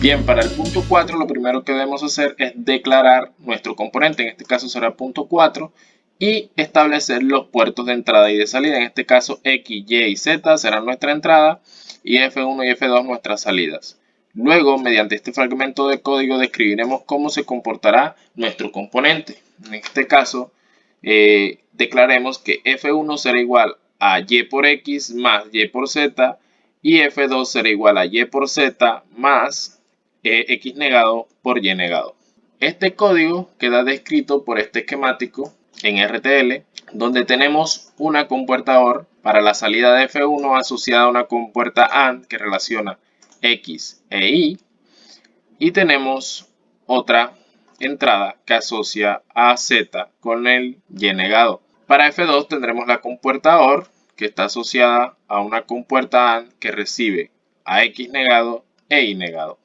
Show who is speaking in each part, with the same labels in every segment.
Speaker 1: Bien, para el punto 4 lo primero que debemos hacer es declarar nuestro componente, en este caso será el punto 4, y establecer los puertos de entrada y de salida. En este caso X, Y y Z serán nuestra entrada y F1 y F2 nuestras salidas. Luego, mediante este fragmento de código describiremos cómo se comportará nuestro componente. En este caso, declaremos que F1 será igual a Y por X más Y por Z y F2 será igual a Y por Z más X negado por Y negado. Este código queda descrito por este esquemático en RTL, donde tenemos una compuerta OR para la salida de F1 asociada a una compuerta AND que relaciona X e Y, y tenemos otra entrada que asocia a Z con el Y negado. Para F2 tendremos la compuerta OR que está asociada a una compuerta AND que recibe a X negado e Y negado.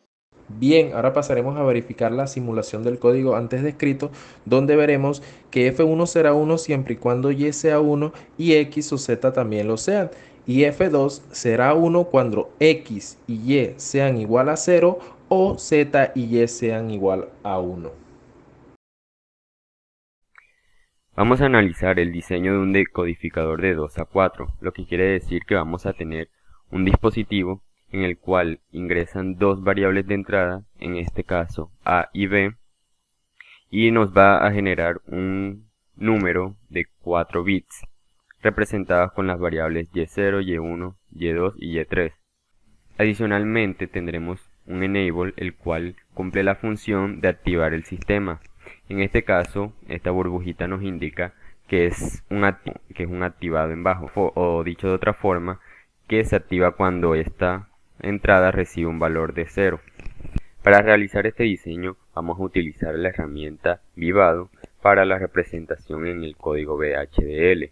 Speaker 2: Bien, ahora pasaremos a verificar la simulación del código antes descrito, donde veremos que F1 será 1 siempre y cuando Y sea 1 y X o Z también lo sean. Y F2 será 1 cuando X y Y sean igual a 0 o Z y Y sean igual a 1.
Speaker 3: Vamos a analizar el diseño de un decodificador de 2 a 4, lo que quiere decir que vamos a tener un dispositivo en el cual ingresan dos variables de entrada, en este caso A y B, y nos va a generar un número de 4 bits, representadas con las variables Y0, Y1, Y2 y Y3. Adicionalmente tendremos un enable, el cual cumple la función de activar el sistema. En este caso, esta burbujita nos indica que es un activado en bajo, o dicho de otra forma, que se activa cuando esta entrada recibe un valor de 0. Para realizar este diseño vamos a utilizar la herramienta Vivado para la representación en el código VHDL.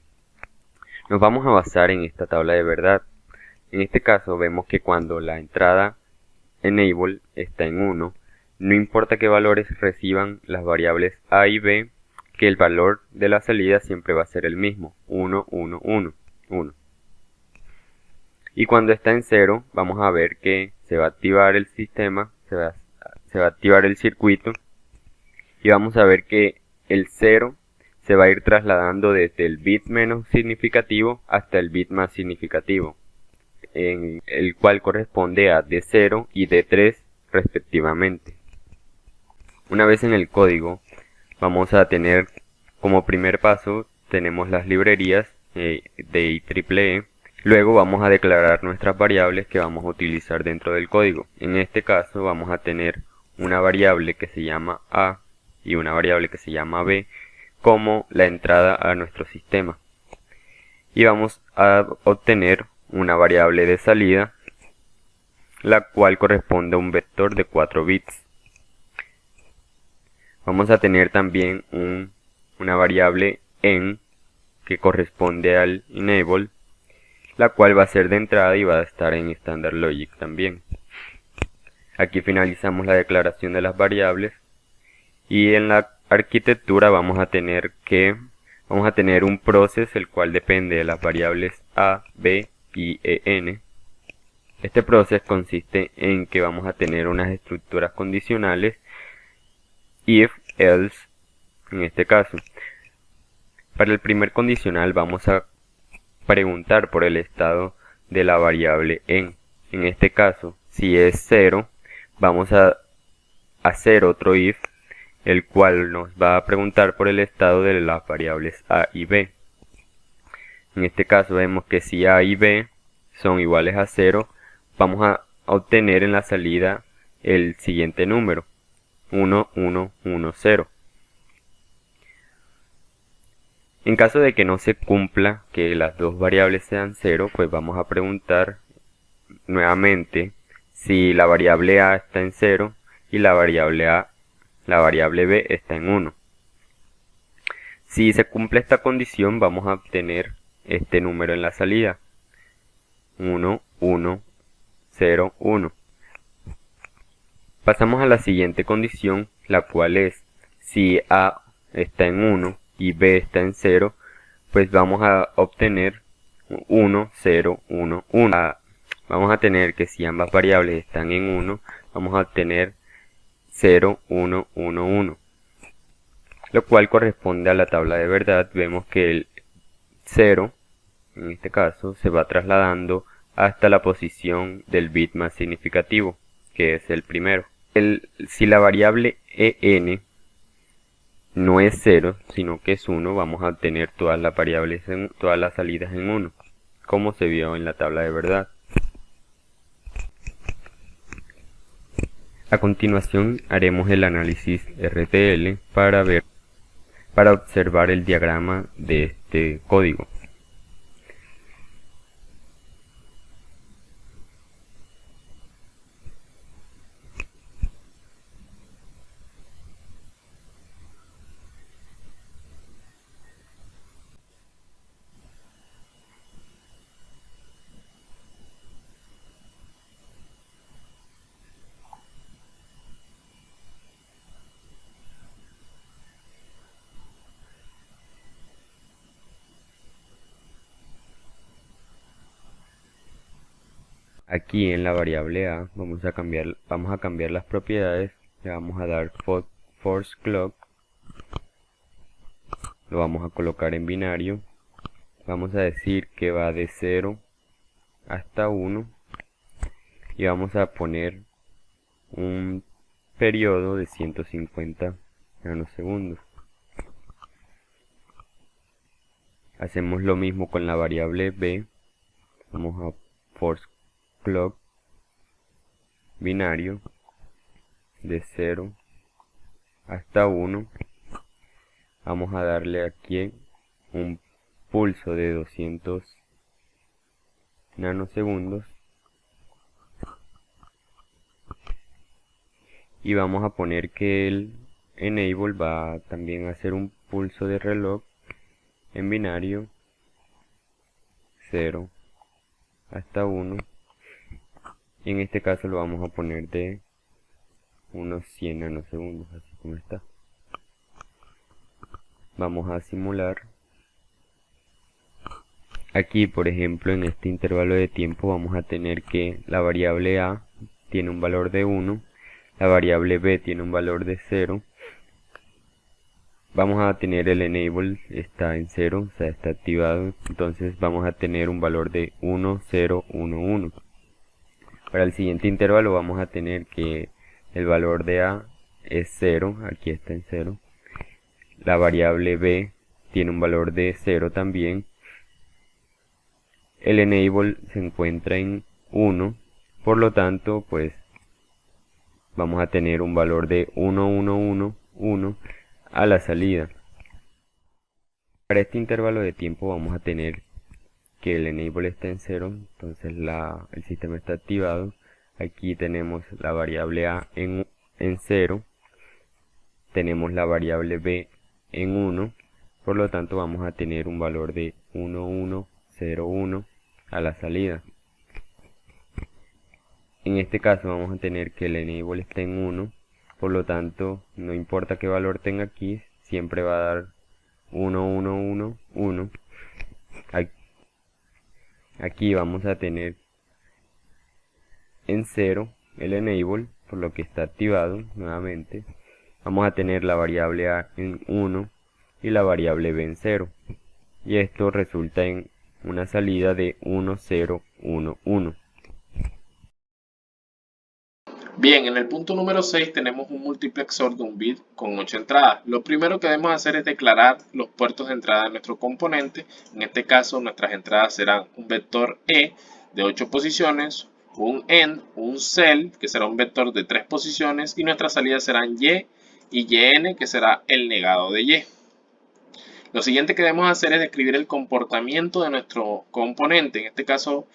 Speaker 3: Nos vamos a basar en esta tabla de verdad. En este caso vemos que cuando la entrada enable está en 1, no importa qué valores reciban las variables A y B, que el valor de la salida siempre va a ser el mismo, 1, 1, 1, 1. Y cuando está en 0, vamos a ver que se va a activar el sistema, se va a activar el circuito, y vamos a ver que el 0 se va a ir trasladando desde el bit menos significativo hasta el bit más significativo, en el cual corresponde a D0 y D3 respectivamente. Una vez en el código, vamos a tener como primer paso, tenemos las librerías de IEEE. Luego vamos a declarar nuestras variables que vamos a utilizar dentro del código. En este caso vamos a tener una variable que se llama A y una variable que se llama B como la entrada a nuestro sistema. Y vamos a obtener una variable de salida, la cual corresponde a un vector de 4 bits. Vamos a tener también una variable en que corresponde al enable, la cual va a ser de entrada y va a estar en Standard Logic también. Aquí finalizamos la declaración de las variables y en la arquitectura vamos a tener un process el cual depende de las variables A, B y EN. Este process consiste en que vamos a tener unas estructuras condicionales if, else, en este caso. Para el primer condicional vamos a preguntar por el estado de la variable en. En este caso, si es 0, vamos a hacer otro if, el cual nos va a preguntar por el estado de las variables A y B. En este caso vemos que si A y B son iguales a 0, vamos a obtener en la salida el siguiente número, 1, 1, 1, 0. En caso de que no se cumpla que las dos variables sean 0, pues vamos a preguntar nuevamente si la variable A está en 0 y la variable B está en 1. Si se cumple esta condición, vamos a obtener este número en la salida, 1, 1, 0, 1. Pasamos a la siguiente condición, la cual es si A está en 1 y B está en 0, pues vamos a obtener 1, 0, 1, 1. vamos a tener que si ambas variables están en 1, vamos a obtener 0, 1, 1, 1. Lo cual corresponde a la tabla de verdad. Vemos que el 0, en este caso, se va trasladando hasta la posición del bit más significativo, que es el primero. Si la variable en no es 0, sino que es 1, vamos a obtener todas las variables, todas las salidas en 1, como se vio en la tabla de verdad. A continuación haremos el análisis RTL para observar el diagrama de este código. Aquí en la variable a vamos a cambiar las propiedades. Le vamos a dar force clock, lo vamos a colocar en binario. Vamos a decir que va de 0 hasta 1 y vamos a poner un periodo de 150 nanosegundos. Hacemos lo mismo con la variable b. Vamos a force clock binario de 0 hasta 1. Vamos a darle aquí un pulso de 200 nanosegundos y vamos a poner que el enable va también a hacer un pulso de reloj en binario 0 hasta 1. Y en este caso lo vamos a poner de unos 100 nanosegundos, así como está. Vamos a simular. Aquí, por ejemplo, en este intervalo de tiempo vamos a tener que la variable a tiene un valor de 1, la variable b tiene un valor de 0. Vamos a tener el enable, está en 0, o sea, está activado. Entonces vamos a tener un valor de 1, 0, 1, 1. Para el siguiente intervalo vamos a tener que el valor de a es 0, aquí está en 0. La variable b tiene un valor de 0 también. El enable se encuentra en 1, por lo tanto, pues vamos a tener un valor de 1, 1, 1, 1 a la salida. Para este intervalo de tiempo vamos a tener que el enable está en 0, entonces el sistema está activado. Aquí tenemos la variable a en 0, tenemos la variable b en 1, por lo tanto vamos a tener un valor de 1, 1, 0, 1 a la salida. En este caso vamos a tener que el enable está en 1, por lo tanto no importa qué valor tenga aquí, siempre va a dar 1, 1, 1, 1. Aquí vamos a tener en 0 el enable, por lo que está activado nuevamente. Vamos a tener la variable a en 1 y la variable b en 0. Y esto resulta en una salida de 1, 0, 1, 1.
Speaker 1: Bien, en el punto número 6 tenemos un multiplexor de un bit con 8 entradas. Lo primero que debemos hacer es declarar los puertos de entrada de nuestro componente. En este caso, nuestras entradas serán un vector E de 8 posiciones, un END, un CEL, que será un vector de 3 posiciones, y nuestras salidas serán Y y YN, que será el negado de Y. Lo siguiente que debemos hacer es describir el comportamiento de nuestro componente. En este caso,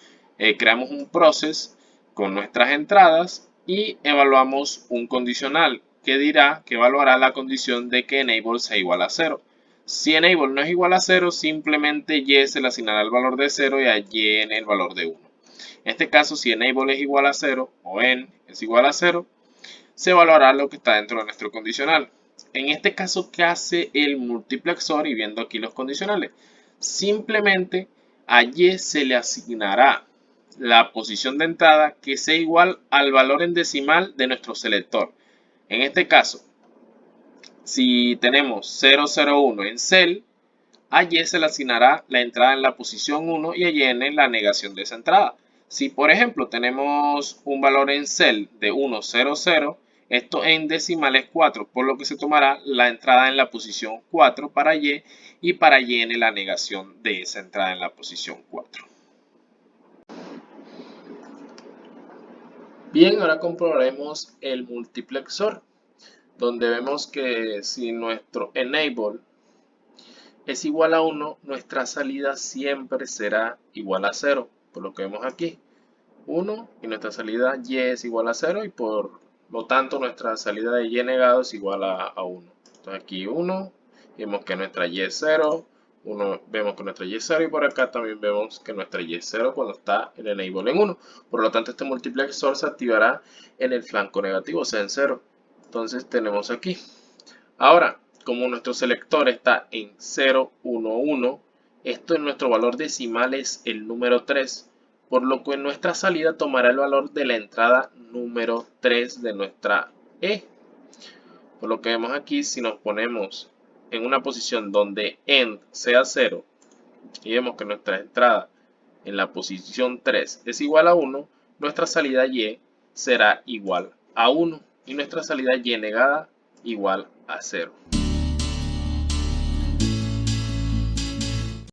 Speaker 1: creamos un process con nuestras entradas y evaluamos un condicional que evaluará la condición de que enable sea igual a 0. Si enable no es igual a 0, simplemente Y se le asignará el valor de 0 y a YN el valor de 1. En este caso, si enable es igual a 0 o N es igual a 0, se evaluará lo que está dentro de nuestro condicional. En este caso, ¿qué hace el multiplexor? Y viendo aquí los condicionales, simplemente a Y se le asignará la posición de entrada que sea igual al valor en decimal de nuestro selector. En este caso, si tenemos 001 en cel, a Y se le asignará la entrada en la posición 1 y a Y la negación de esa entrada. Si por ejemplo tenemos un valor en cel de 100, esto en decimal es 4, por lo que se tomará la entrada en la posición 4 para Y y para Y la negación de esa entrada en la posición 4. Bien, ahora comprobaremos el multiplexor, donde vemos que si nuestro enable es igual a 1, nuestra salida siempre será igual a 0, por lo que vemos aquí. 1 y nuestra salida Y es igual a 0 y por lo tanto nuestra salida de Y negado es igual a 1. Entonces aquí 1, vemos que nuestra Y es 0, vemos que nuestra Y es 0 y por acá también vemos que nuestra Y es 0 cuando está el enable en 1. Por lo tanto este multiplexor se activará en el flanco negativo, o sea en 0. Entonces tenemos aquí. Ahora, como nuestro selector está en 0, 1, 1, esto en nuestro valor decimal es el número 3, por lo que nuestra salida tomará el valor de la entrada número 3 de nuestra E. Por lo que vemos aquí, si nos ponemos en una posición donde end sea 0 y vemos que nuestra entrada en la posición 3 es igual a 1, nuestra salida Y será igual a 1 y nuestra salida Y negada igual a 0.